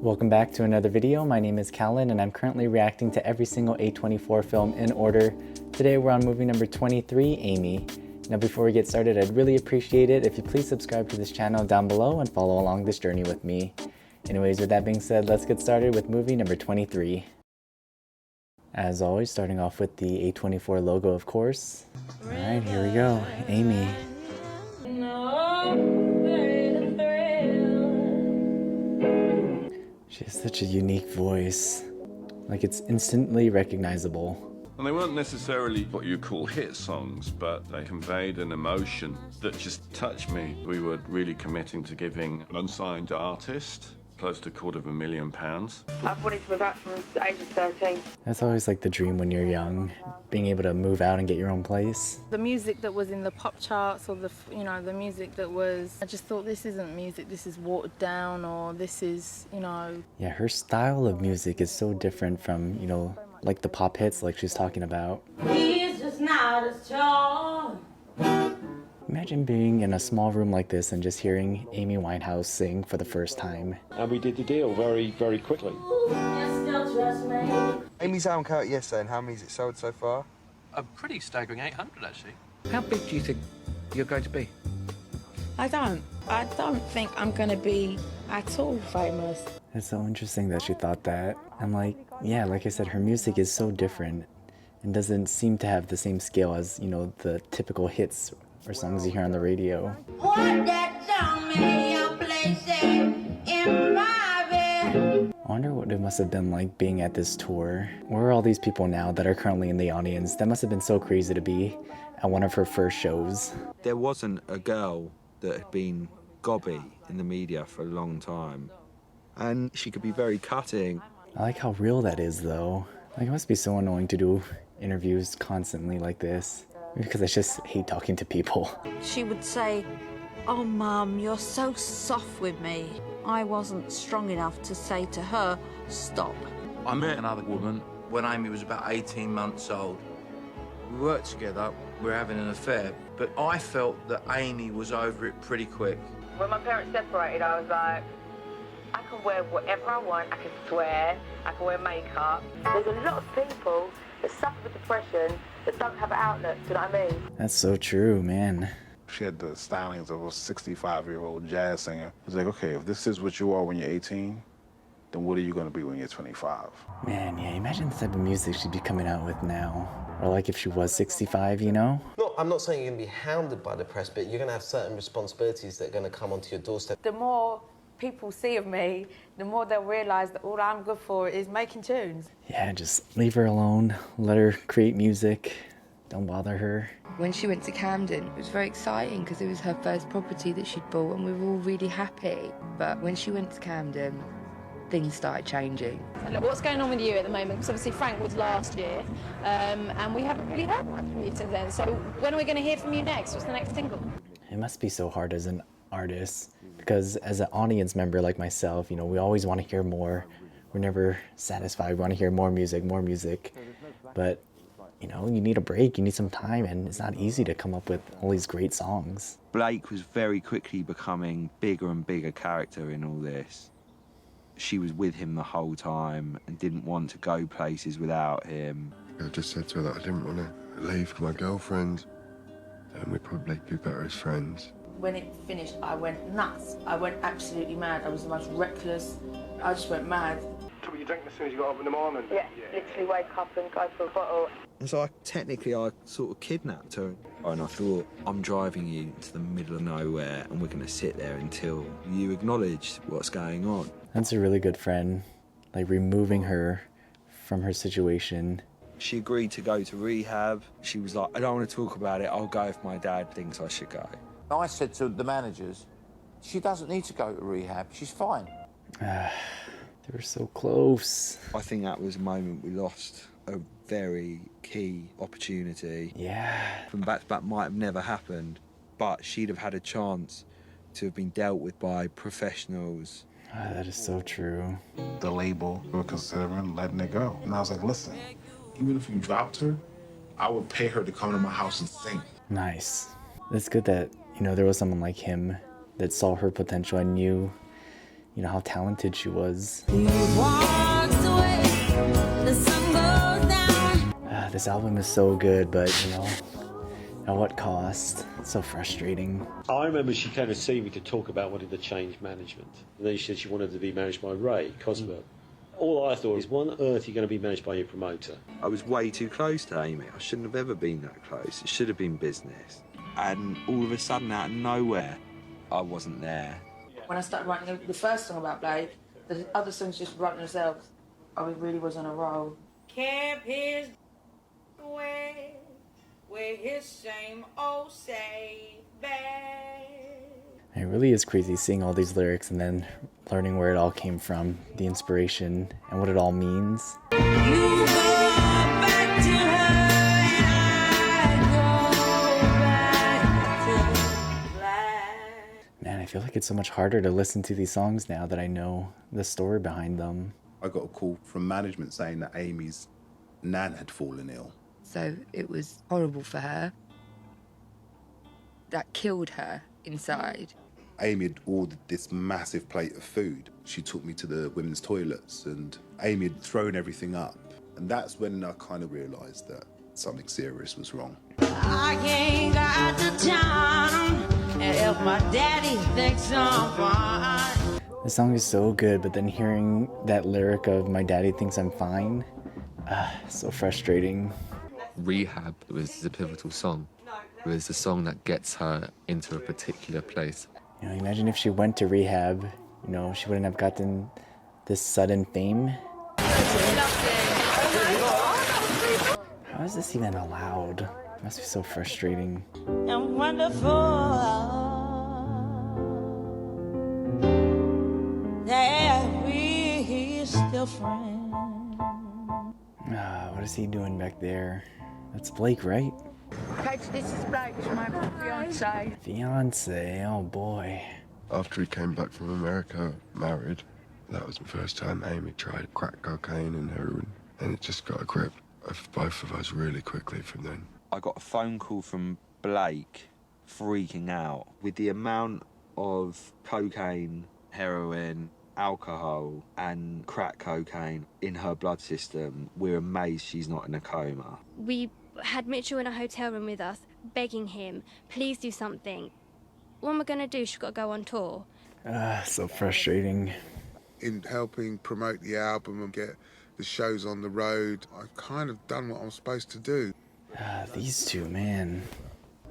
Welcome back to another video. My name is Callan and I'm currently reacting to every single A24 film in order. Today we're on movie number 23, Amy. Now before we get started, I'd really appreciate it if you please subscribe to this channel down below and follow along this journey with me. Anyways, with that being said, let's get started with movie number 23. As always, starting off with the A24 logo, of course. Alright, here we go. Amy. She has such a unique voice. Like, it's instantly recognizable. And they weren't necessarily what you call hit songs, but they conveyed an emotion that just touched me. We were really committing to giving an unsigned artist close to £250,000. I've wanted to move out from the age of 13. That's always like the dream when you're young, being able to move out and get your own place. The music that was in the pop charts, or the music that was, I just thought, this isn't music, this is watered down, or this is, Yeah, her style of music is so different from, like the pop hits like she's talking about. He's just not as strong. Imagine being in a small room like this and just hearing Amy Winehouse sing for the first time. And we did the deal very, very quickly. You still trust me? Amy's album came out yesterday, and how many has it sold so far? A pretty staggering 800, actually. How big do you think you're going to be? I don't think I'm gonna be at all famous. It's so interesting that she thought that. I'm like, yeah, like I said, her music is so different and doesn't seem to have the same scale as, the typical hits or songs you hear on the radio. What that song me your place in my bed. I wonder what it must have been like being at this tour. Where are all these people now that are currently in the audience? That must have been so crazy to be at one of her first shows. There wasn't a girl that had been gobby in the media for a long time. And she could be very cutting. I like how real that is though. Like, it must be so annoying to do interviews constantly like this. Because I just hate talking to people. She would say, "Oh, Mum, you're so soft with me." I wasn't strong enough to say to her, "Stop." I met another woman when Amy was about 18 months old. We worked together, we were having an affair, but I felt that Amy was over it pretty quick. When my parents separated, I was like, I can wear whatever I want, I can swear, I can wear makeup. There's a lot of people that suffer with depression that don't have an outlet, do you know what I mean? That's so true, man. She had the stylings of a 65-year-old jazz singer. It's like, okay, if this is what you are when you're 18, then what are you going to be when you're 25? Man, yeah, imagine the type of music she'd be coming out with now. Or like if she was 65, No, I'm not saying you're going to be hounded by the press, but you're going to have certain responsibilities that are going to come onto your doorstep. The more people see of me, the more they'll realise that all I'm good for is making tunes. Yeah, just leave her alone. Let her create music. Don't bother her. When she went to Camden, it was very exciting because it was her first property that she'd bought and we were all really happy. But when she went to Camden, things started changing. Look, what's going on with you at the moment? Because obviously Frank was last year, and we haven't really heard much from you since then. So when are we going to hear from you next? What's the next single? It must be so hard as an artist, because as an audience member like myself, we always want to hear more. We're never satisfied. We want to hear more music. But, you need a break, you need some time, and it's not easy to come up with all these great songs. Blake was very quickly becoming bigger and bigger character in all this. She was with him the whole time and didn't want to go places without him. I just said to her that I didn't want to leave my girlfriend, and we'd probably be better as friends. When it finished, I went nuts. I went absolutely mad. I was the most reckless. I just went mad. So were you drinking as soon as you got up in the morning? Yeah, literally wake up and go for a bottle. And so I sort of kidnapped her. And I thought, I'm driving you to the middle of nowhere and we're going to sit there until you acknowledge what's going on. That's a really good friend, like removing her from her situation. She agreed to go to rehab. She was like, I don't want to talk about it. I'll go if my dad thinks I should go. I said to the managers, she doesn't need to go to rehab, she's fine. They were so close. I think that was a moment we lost a very key opportunity. Yeah. From back to back might have never happened, but she'd have had a chance to have been dealt with by professionals. That is so true. The label were considering letting it go. And I was like, listen, even if you dropped her, I would pay her to come to my house and sing. Nice. It's good that, there was someone like him that saw her potential and knew, you know, how talented she was. This album is so good, but you know, at what cost? It's so frustrating. I remember she came to see me to talk about wanting to change management. And then she said she wanted to be managed by Ray Cosmo. All I thought is, why on earth are you going to be managed by your promoter? I was way too close to Amy. I shouldn't have ever been that close. It should have been business. And all of a sudden, out of nowhere, I wasn't there. When I started writing the first song about Blake, the other songs just wrote themselves. I really was on a roll. Kept his away with his same old safe bag. It really is crazy seeing all these lyrics and then learning where it all came from, the inspiration, and what it all means. You go back to her and I go back to black. Man, I feel like it's so much harder to listen to these songs now that I know the story behind them. I got a call from management saying that Amy's nan had fallen ill. So it was horrible for her. That killed her inside. Amy had ordered this massive plate of food. She took me to the women's toilets and Amy had thrown everything up. And that's when I kind of realised that something serious was wrong. I ain't got the time, and if my daddy thinks I'm fine. The song is so good, but then hearing that lyric of "my daddy thinks I'm fine," so frustrating. Rehab was the pivotal song. It was the song that gets her into a particular place. You know, imagine if she went to rehab, you know, she wouldn't have gotten this sudden fame. How is this even allowed? It must be so frustrating. And wonderful that we're still friends. What is he doing back there? That's Blake, right? Kate, this is Blake, my fiance. Fiance, oh boy. After he came back from America, married, that was the first time Amy tried crack cocaine and heroin, and it just got a grip of both of us really quickly from then. I got a phone call from Blake freaking out with the amount of cocaine, heroin, alcohol and crack cocaine in her blood system. We're amazed she's not in a coma. We had Mitchell in a hotel room with us, begging him, please do something. What am I going to do? She's got to go on tour. So frustrating. In helping promote the album and get the shows on the road, I've kind of done what I'm supposed to do. These two, man.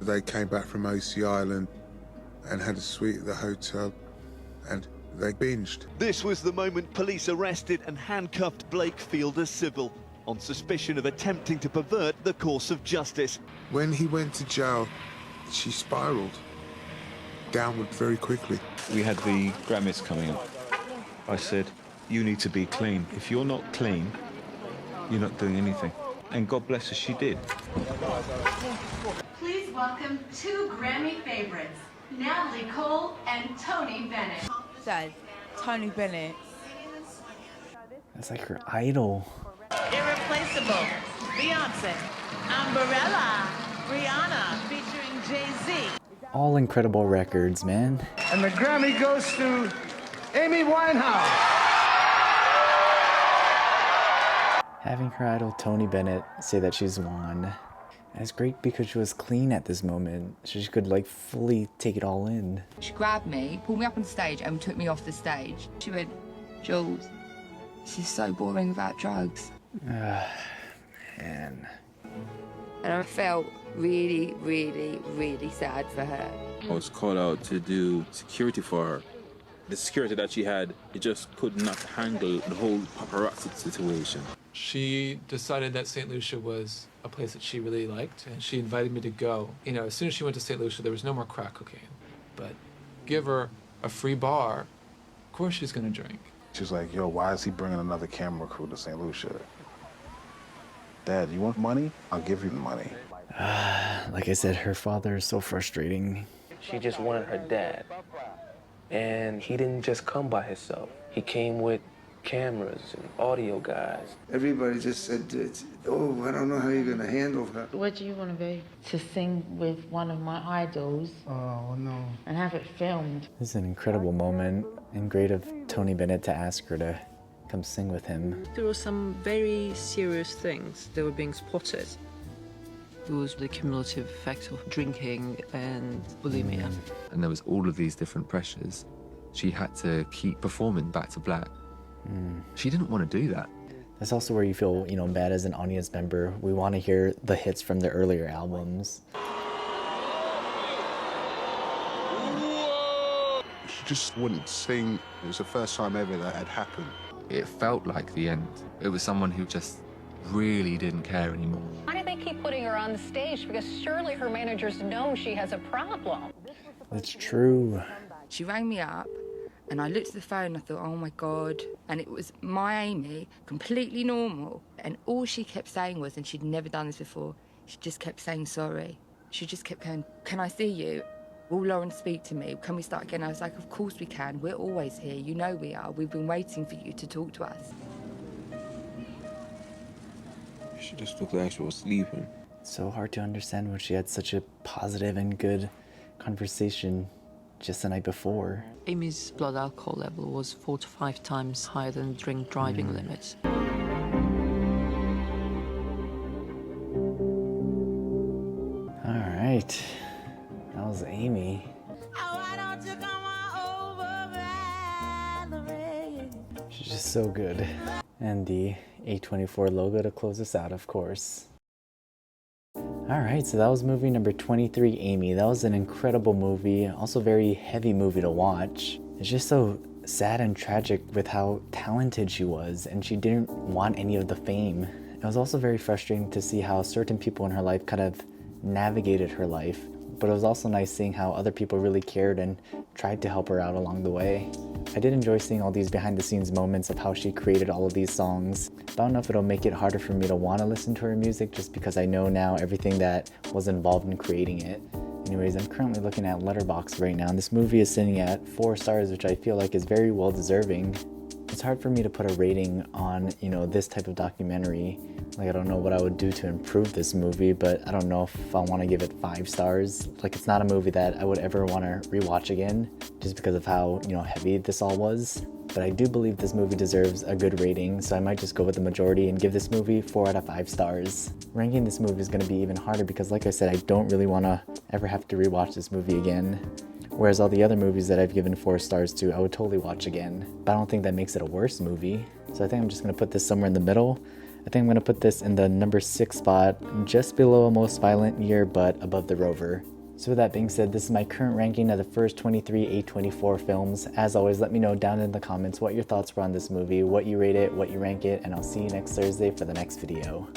They came back from OC Island and had a suite at the hotel, and they binged. This was the moment police arrested and handcuffed Blake Fielder Civil on suspicion of attempting to pervert the course of justice. When he went to jail, she spiraled downward very quickly. We had the Grammys coming up. I said, you need to be clean. If you're not clean, you're not doing anything. And God bless her, she did. Please welcome two Grammy favorites, Natalie Cole and Tony Bennett. So, Tony Bennett. That's like her idol. Irreplaceable, Beyonce, Umbrella, Rihanna featuring Jay-Z. All incredible records, man. And the Grammy goes to Amy Winehouse. Having her idol Tony Bennett say that she's won. And it's great because she was clean at this moment. So she could like fully take it all in. She grabbed me, pulled me up on stage and took me off the stage. She went, Jules, this is so boring without drugs. Man. And I felt really, really, really sad for her. I was called out to do security for her. The security that she had, it just could not handle the whole paparazzi situation. She decided that St. Lucia was a place that she really liked, and she invited me to go. You know, as soon as she went to St. Lucia, there was no more crack cocaine. But give her a free bar, of course she's gonna drink. She's like, yo, why is he bringing another camera crew to St. Lucia? Dad, you want money? I'll give you the money. Like I said, her father is so frustrating. She just wanted her dad. And he didn't just come by himself. He came with cameras and audio guys. Everybody just said, oh, I don't know how you're going to handle her. What do you want to be? To sing with one of my idols. Oh, no. And have it filmed. This is an incredible moment. And great of Tony Bennett to ask her to come sing with him. There were some very serious things that were being spotted. It was the cumulative effect of drinking and bulimia. And there was all of these different pressures. She had to keep performing Back to Black. She didn't want to do that. That's also where you feel, bad as an audience member. We want to hear the hits from the earlier albums. She just wouldn't sing. It was the first time ever that had happened. It felt like the end. It was someone who just really didn't care anymore. Why do they keep putting her on the stage? Because surely her managers know she has a problem. It's true. She rang me up and I looked at the phone and I thought, oh my God. And it was my Amy, completely normal. And all she kept saying was, and she'd never done this before, she just kept saying sorry. She just kept going, can I see you? Will Lauren speak to me? Can we start again? I was like, of course we can. We're always here. You know we are. We've been waiting for you to talk to us. She just looked like she was sleeping. It's so hard to understand when she had such a positive and good conversation just the night before. Amy's blood alcohol level was 4 to 5 times higher than the drink driving limit. All right, that was Amy. She's just so good. And the A24 logo to close us out, of course. Alright, so that was movie number 23, Amy. That was an incredible movie, also very heavy movie to watch. It's just so sad and tragic with how talented she was, and she didn't want any of the fame. It was also very frustrating to see how certain people in her life kind of navigated her life, but it was also nice seeing how other people really cared and tried to help her out along the way. I did enjoy seeing all these behind the scenes moments of how she created all of these songs. But I don't know if it'll make it harder for me to want to listen to her music just because I know now everything that was involved in creating it. Anyways, I'm currently looking at Letterboxd right now, and this movie is sitting at 4 stars, which I feel like is very well deserving. It's hard for me to put a rating on, this type of documentary. Like, I don't know what I would do to improve this movie, but I don't know if I want to give it 5 stars. Like, it's not a movie that I would ever want to rewatch again, just because of how, heavy this all was. But I do believe this movie deserves a good rating, so I might just go with the majority and give this movie 4 out of 5 stars. Ranking this movie is going to be even harder because, like I said, I don't really want to ever have to rewatch this movie again. Whereas all the other movies that I've given 4 stars to, I would totally watch again. But I don't think that makes it a worse movie. So I think I'm just going to put this somewhere in the middle. I think I'm going to put this in the number 6 spot, just below A Most Violent Year, but above The Rover. So with that being said, this is my current ranking of the first 23 A24 films. As always, let me know down in the comments what your thoughts were on this movie, what you rate it, what you rank it, and I'll see you next Thursday for the next video.